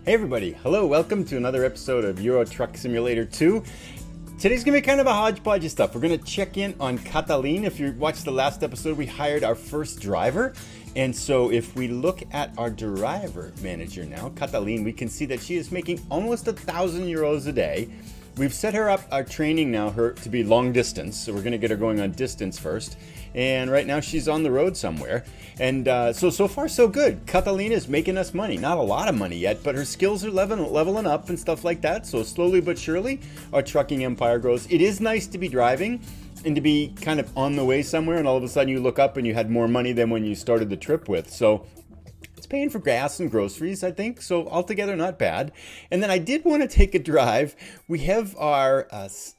Hey everybody, hello, welcome to another episode of Euro Truck Simulator 2. Today's gonna be kind of a hodgepodge of stuff. We're gonna check in on Catalin. If you watched the last episode, we hired our first driver. And so if we look at our driver manager now, Catalin, we can see that she is making almost €1,000 a day. We've set her up, our training now, her to be long distance. So we're gonna get her going on distance first. And right now she's on the road somewhere. And so far so good. Catalina is making us money. Not a lot of money yet, but her skills are leveling up and stuff like that. So slowly but surely, our trucking empire grows. It is nice to be driving and to be kind of on the way somewhere, and all of a sudden you look up and you had more money than when you started the trip with. So it's paying for gas and groceries, I think. So altogether, not bad. And then I did want to take a drive. We have our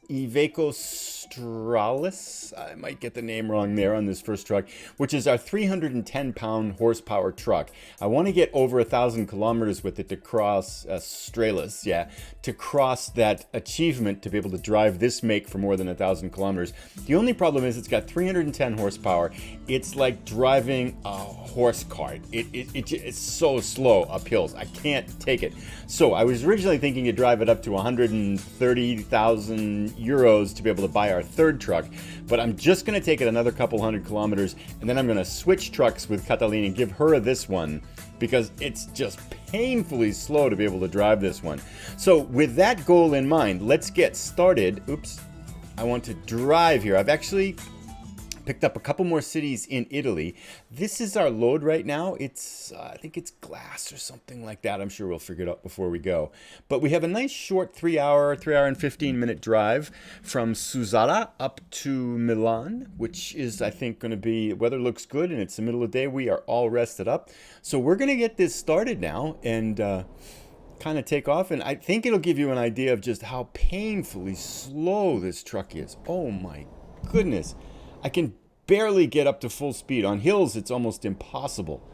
Iveco Stralis, I might get the name wrong there on this first truck, which is our 310-pound horsepower truck. I want to get over 1,000 kilometers with it to cross Stralis, to cross that achievement to be able to drive this make for more than 1,000 kilometers. The only problem is it's got 310 horsepower. It's like driving a horse cart. It's so slow up hills. I can't take it. So I was originally thinking to drive it up to 130,000 euros to be able to buy our third truck, but I'm just going to take it another couple hundred kilometers, and then I'm going to switch trucks with Catalina and give her this one because it's just painfully slow to be able to drive this one. So with that goal in mind, let's get started. Oops, I want to drive here. I've actually picked up a couple more cities in Italy. This is our load right now. It's, I think it's glass or something like that. I'm sure we'll figure it out before we go. But we have a nice short 3 hour and 15-minute drive from Suzzara up to Milan, which is, I think, going to be, weather looks good and it's the middle of the day. We are all rested up. So we're going to get this started now and kind of take off. And I think it'll give you an idea of just how painfully slow this truck is. Oh my goodness. I can barely get up to full speed. On hills, it's almost impossible.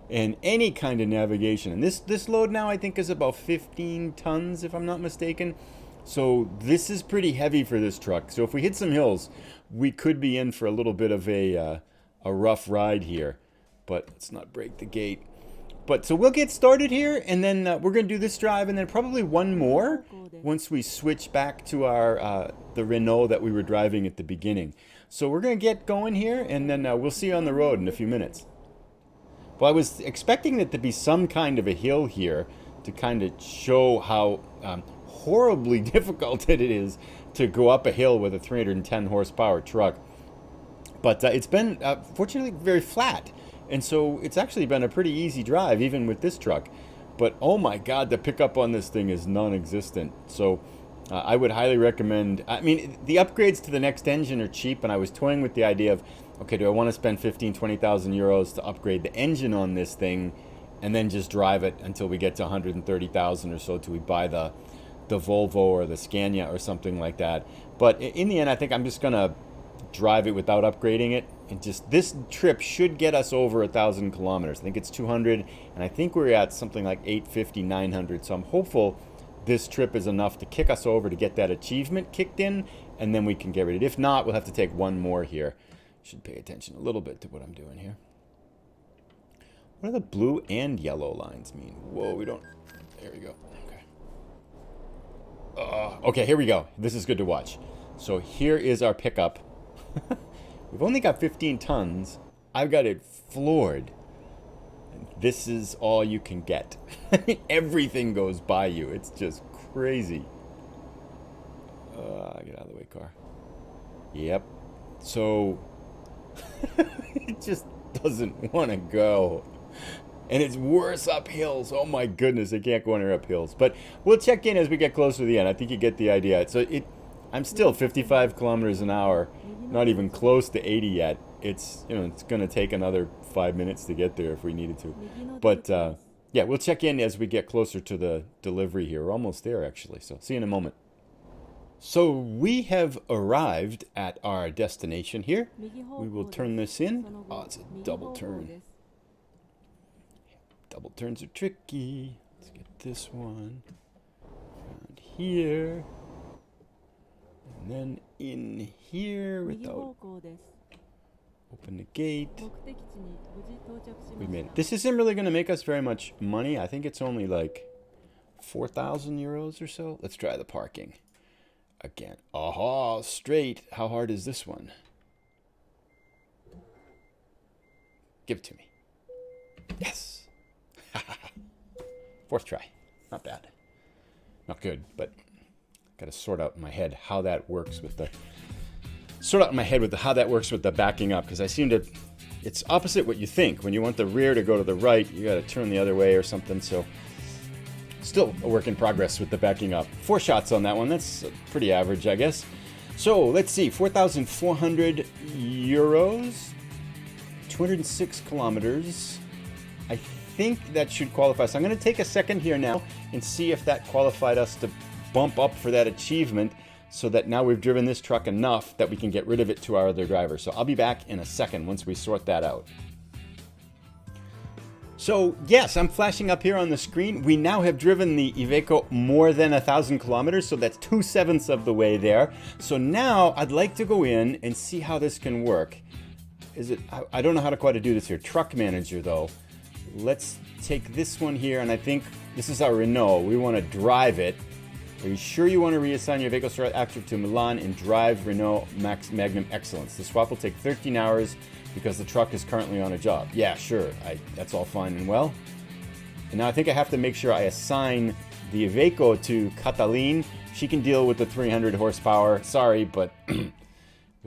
And any kind of navigation. And this load now, I think, is about 15 tons, if I'm not mistaken. So this is pretty heavy for this truck. So if we hit some hills, we could be in for a little bit of a rough ride here. But let's not break the gate. But so we'll get started here, and then we're going to do this drive, and then probably one more once we switch back to our the Renault that we were driving at the beginning. So we're going to get going here, and then we'll see you on the road in a few minutes. Well, I was expecting it to be some kind of a hill here to kind of show how horribly difficult it is to go up a hill with a 310 horsepower truck. But it's been, fortunately, very flat. And so it's actually been a pretty easy drive, even with this truck. But oh my God, the pickup on this thing is non-existent. So I would highly recommend, I mean, the upgrades to the next engine are cheap, and I was toying with the idea of, okay, do I want to spend 15,000, 20,000 euros to upgrade the engine on this thing and then just drive it until we get to 130,000 or so till we buy the Volvo or the Scania or something like that. But in the end, I think I'm just going to drive it without upgrading it, and just this trip should get us over 1,000 kilometers. I think it's 200, and I think we're at something like 850, 900. So I'm hopeful this trip is enough to kick us over to get that achievement kicked in, and then we can get ready. If not, we'll have to take one more here. Should pay attention a little bit to what I'm doing here. What do the blue and yellow lines mean? Whoa, we don't. There we go. Okay. Okay, here we go. This is good to watch. So here is our pickup. We've only got 15 tons. I've got it floored. This is all you can get. Everything goes by you. It's just crazy. Get out of the way, car. Yep. So it just doesn't want to go. And it's worse up hills. Oh my goodness, it can't go anywhere up hills. But we'll check in as we get closer to the end. I think you get the idea. So I'm still 55 kilometers an hour, not even close to 80 yet. It's, it's going to take another 5 minutes to get there if we needed to. But yeah, we'll check in as we get closer to the delivery here. We're almost there, actually. So see you in a moment. So we have arrived at our destination here. We will turn this in. Oh, it's a double turn. Double turns are tricky. Let's get this one around here. And then in here without open the gate. We made it. This isn't really going to make us very much money. I think it's only like 4,000 euros or so. Let's try the parking again. Aha, straight. How hard is this one? Give it to me. Yes. Fourth try. Not bad. Not good, but got to sort out in my head how that works with the how that works with the backing up, because I seem to, it's opposite what you think. When you want the rear to go to the right, you got to turn the other way or something. So still a work in progress with the backing up. 4 shots on that one. That's pretty average, I guess. So let's see, 4,400 euros, 206 kilometers. I think that should qualify. So I'm going to take a second here now and see if that qualified us to bump up for that achievement, so that now we've driven this truck enough that we can get rid of it to our other driver. So I'll be back in a second once we sort that out. So yes, I'm flashing up here on the screen. We now have driven the Iveco more than 1,000 kilometers, so that's 2/7 of the way there. So now I'd like to go in and see how this can work. I don't know how to quite do this here. Truck manager though. Let's take this one here, and I think this is our Renault. We want to drive it. Are you sure you want to reassign your Iveco Stralis active to Milan and drive Renault Magnum Excellence? The swap will take 13 hours because the truck is currently on a job. Yeah, sure. That's all fine and well. And now I think I have to make sure I assign the Iveco to Katalin. She can deal with the 300 horsepower. Sorry, but in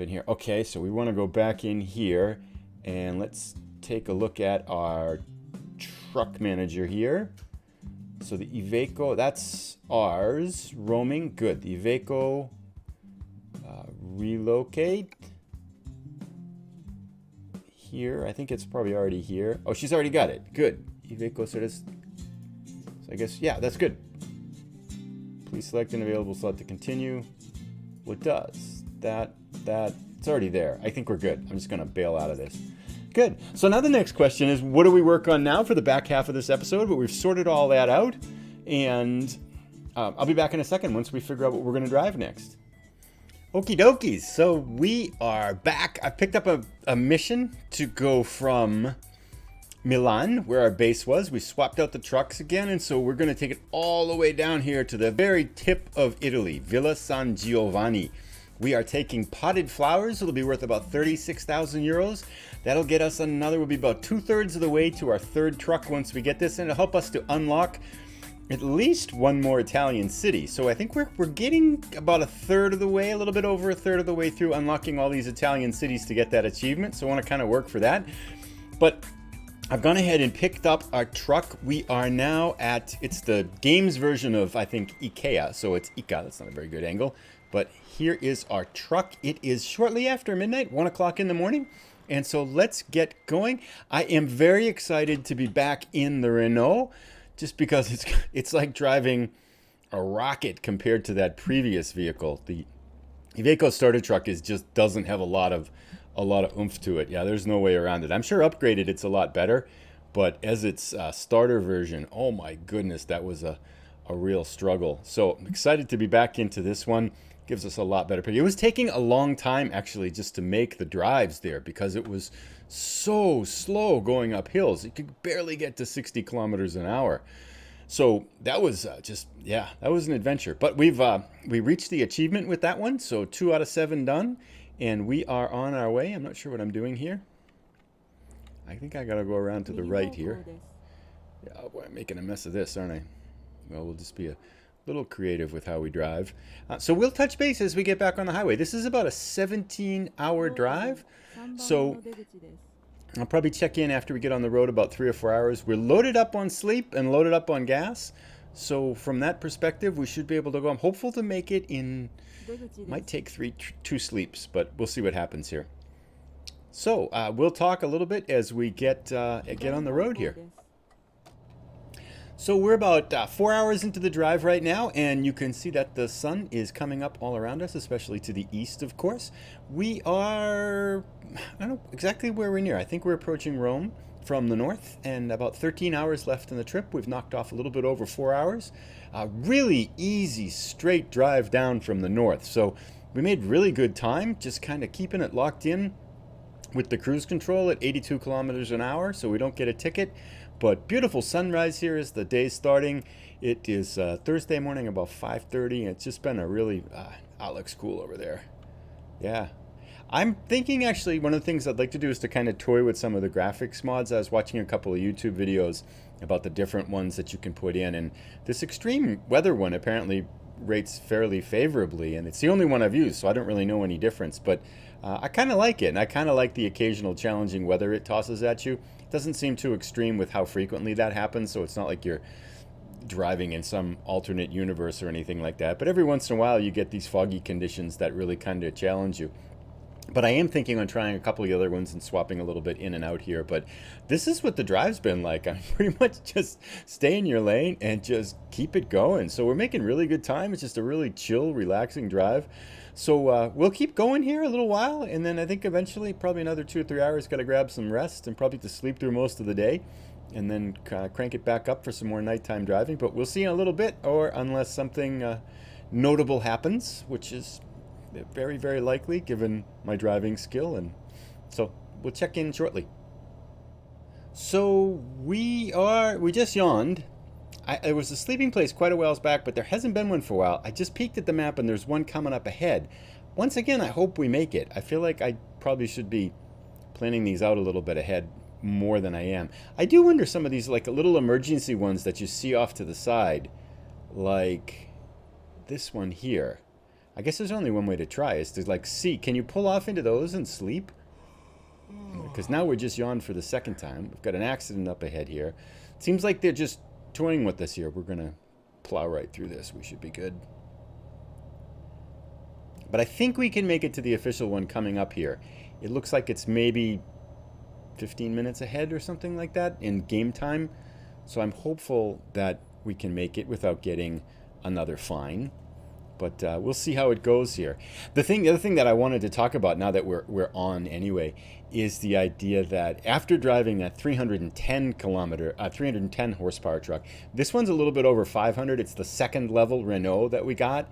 here. Okay, so we want to go back in here and let's take a look at our truck manager here. So the Iveco, that's ours. Roaming, good. The Iveco, relocate. Here, I think it's probably already here. Oh, she's already got it. Good. Iveco Stralis. So I guess, yeah, that's good. Please select an available slot to continue. Well, it does. It's already there. I think we're good. I'm just going to bail out of this. Good. So now the next question is, what do we work on now for the back half of this episode? But we've sorted all that out, and I'll be back in a second once we figure out what we're going to drive next. Okie dokies. So we are back. I picked up a mission to go from Milan, where our base was. We swapped out the trucks again, and so we're going to take it all the way down here to the very tip of Italy, Villa San Giovanni. We are taking potted flowers. It'll be worth about 36,000 euros. That'll get us we'll be about 2/3 of the way to our third truck once we get this, and it'll help us to unlock at least one more Italian city. So I think we're getting about 1/3 of the way, a little bit over 1/3 of the way through unlocking all these Italian cities to get that achievement. So I want to kind of work for that. But I've gone ahead and picked up our truck. We are now it's the games version of, I think, IKEA. So it's IKEA. That's not a very good angle. But here is our truck. It is shortly after midnight, 1 o'clock in the morning. And so let's get going. I am very excited to be back in the Renault, just because it's like driving a rocket compared to that previous vehicle. The Iveco starter truck just doesn't have a lot of oomph to it. Yeah, there's no way around it. I'm sure upgraded it's a lot better, but as its starter version, oh my goodness, that was a real struggle. So I'm excited to be back into this one. Gives us a lot better picture. It was taking a long time actually just to make the drives there because it was so slow going up hills. You could barely get to 60 kilometers an hour. So that was that was an adventure. But we reached the achievement with that one. So 2 out of 7 done, and we are on our way. I'm not sure what I'm doing here. I think I gotta go around to the right here. Yeah, oh boy, I'm making a mess of this, aren't I? Well, we'll just be a little creative with how we drive. So we'll touch base as we get back on the highway. This is about a 17-hour drive. So I'll probably check in after we get on the road about 3 or 4 hours. We're loaded up on sleep and loaded up on gas. So from that perspective, we should be able to go. I'm hopeful to make it in, might take 2 sleeps, but we'll see what happens here. So we'll talk a little bit as we get on the road here. So we're about 4 hours into the drive right now, and you can see that the sun is coming up all around us, especially to the east, of course. We are, I don't know exactly where we're near. I think we're approaching Rome from the north, and about 13 hours left in the trip. We've knocked off a little bit over 4 hours. Really easy, straight drive down from the north. So we made really good time, just kind of keeping it locked in with the cruise control at 82 kilometers an hour so we don't get a ticket. But beautiful sunrise here as the day's starting. It is Thursday morning about 5:30. It's just been a really, it looks cool over there. Yeah. I'm thinking actually one of the things I'd like to do is to kind of toy with some of the graphics mods. I was watching a couple of YouTube videos about the different ones that you can put in, and this extreme weather one apparently rates fairly favorably, and it's the only one I've used, so I don't really know any difference, but I kind of like it, and I kind of like the occasional challenging weather it tosses at you. It doesn't seem too extreme with how frequently that happens, so it's not like you're driving in some alternate universe or anything like that, but every once in a while you get these foggy conditions that really kind of challenge you. But I am thinking on trying a couple of the other ones and swapping a little bit in and out here. But this is what the drive's been like. I'm pretty much just stay in your lane and just keep it going. So we're making really good time. It's just a really chill, relaxing drive. So we'll keep going here a little while. And then I think eventually, probably another 2 or 3 hours, got to grab some rest and probably to sleep through most of the day. And then crank it back up for some more nighttime driving. But we'll see in a little bit, or unless something notable happens, which is very, very likely given my driving skill, and so we'll check in shortly. So we just yawned. It was a sleeping place quite a while back, but there hasn't been one for a while. I just peeked at the map and there's one coming up ahead. Once again, I hope we make it. I feel like I probably should be planning these out a little bit ahead more than I am. I do wonder some of these like little emergency ones that you see off to the side, like this one here. I guess there's only one way to try, is to like see, can you pull off into those and sleep? Because now we're just yawned for the second time. We've got an accident up ahead here. It seems like they're just toying with us here. We're gonna plow right through this. We should be good. But I think we can make it to the official one coming up here. It looks like it's maybe 15 minutes ahead or something like that in game time. So I'm hopeful that we can make it without getting another fine. But we'll see how it goes here. The other thing that I wanted to talk about now that we're on anyway is the idea that after driving that 310 horsepower truck, this one's a little bit over 500. It's the second level Renault that we got,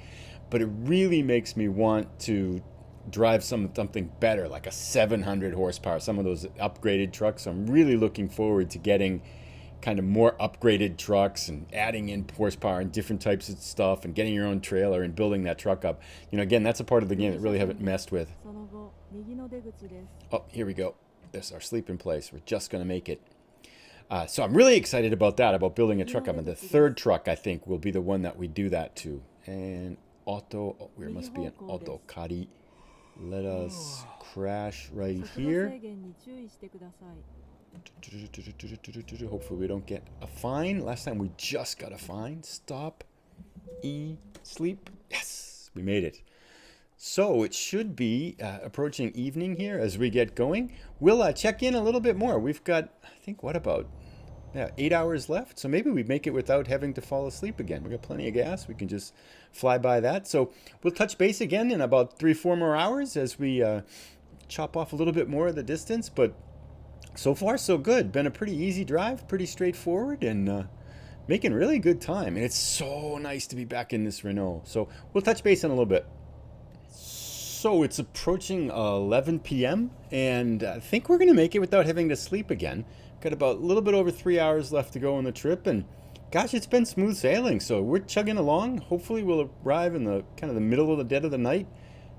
but it really makes me want to drive something better, like a 700 horsepower, some of those upgraded trucks. So I'm really looking forward to getting kind of more upgraded trucks and adding in horsepower and different types of stuff and getting your own trailer and building that truck up. You know, again, that's a part of the game that really haven't messed with. Oh, here we go. There's our sleeping place. We're just going to make it. So I'm really excited about that, about building a truck up. And the third truck, I think, will be the one that we do that to. And auto, oh, there must be an auto kari. Let us crash right here. Hopefully we don't get a fine. Last time we just got a fine. Stop. Sleep. Yes, we made it. So it should be approaching evening here as we get going. We'll check in a little bit more. We've got, I think, what about 8 hours left? So maybe we make it without having to fall asleep again. We got plenty of gas. We can just fly by that. So we'll touch base again in about 3-4 more hours as we chop off a little bit more of the distance. But so far, so good. Been a pretty easy drive, pretty straightforward, and making really good time. And it's so nice to be back in this Renault. So we'll touch base in a little bit. So it's approaching 11 p.m. and I think we're going to make it without having to sleep again. Got about a little bit over 3 hours left to go on the trip, and gosh, it's been smooth sailing. So we're chugging along. Hopefully we'll arrive in the kind of the middle of the dead of the night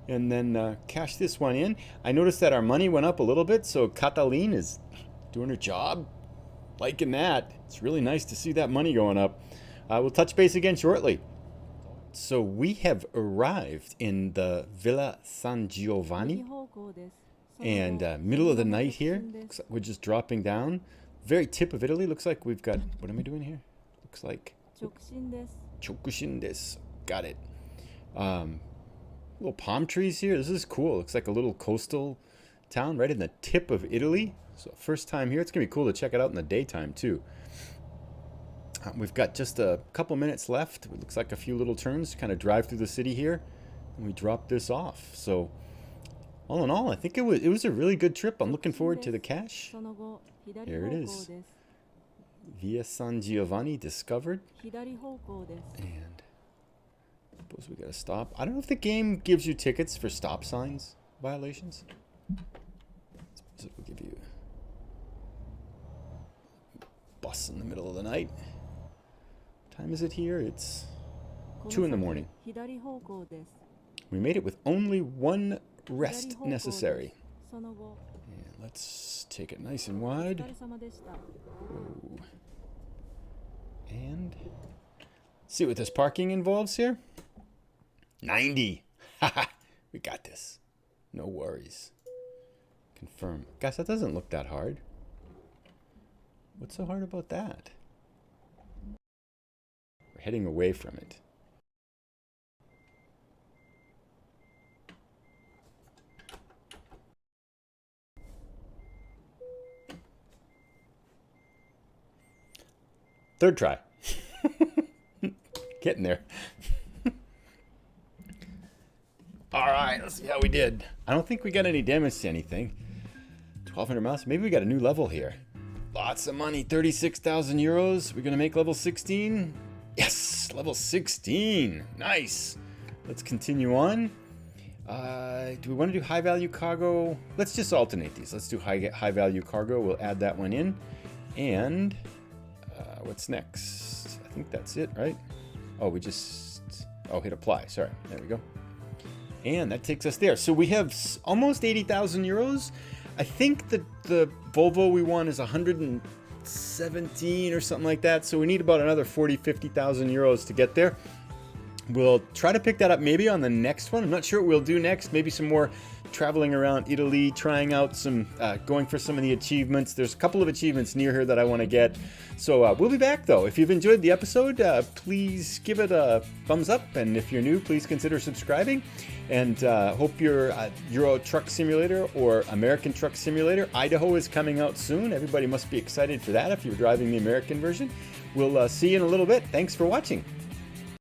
and then cash this one in. I noticed that our money went up a little bit, so Cataline is doing her job. Liking that. It's really nice to see that money going up. We'll touch base again shortly. So we have arrived in the Villa San Giovanni, and middle of the night here. Looks like we're just dropping down. Very tip of Italy. Looks like we've got, what am I doing here? Looks like Chokushin desu. Got it. Little palm trees here. This is cool. Looks like a little coastal town right in the tip of Italy. So first time here. It's gonna be cool to check it out in the daytime too. We've got just a couple minutes left. It looks like a few little turns to kind of drive through the city here, and we drop this off. So all in all, I think it was a really good trip. I'm looking forward to the cash. Here it is. Via San Giovanni discovered. And I suppose we gotta stop. I don't know if the game gives you tickets for stop signs violations. I suppose it will give you. bus in the middle of the night. What time is it here? It's 2 in the morning. We made it with only one rest necessary. And let's take it nice and wide. Whoa. And see what this parking involves here. 90. Haha, we got this. No worries. Confirm. Guys, that doesn't look that hard. What's so hard about that? We're heading away from it. Third try. Getting there. All right, let's see how we did. I don't think we got any damage to anything. 1,200 miles. Maybe we got a new level here. Lots of money. 36,000 euros. We're going to make level 16. Yes, level 16. Nice. Let's continue on. Do we want to do high value cargo? Let's just alternate these. Let's do high value cargo. We'll add that one in. And what's next? I think that's it, right? Oh, we just... Oh, hit apply. Sorry. There we go. And that takes us there. So we have almost 80,000 euros. I think the Volvo we want is 117 or something like that. So we need about another 50,000 euros to get there. We'll try to pick that up maybe on the next one. I'm not sure what we'll do next. Maybe some more traveling around Italy, trying out some, going for some of the achievements. There's a couple of achievements near here that I want to get. So we'll be back though. If you've enjoyed the episode, please give it a thumbs up. And if you're new, please consider subscribing. And hope your Euro Truck Simulator or American Truck Simulator, Idaho is coming out soon. Everybody must be excited for that if you're driving the American version. We'll see you in a little bit. Thanks for watching.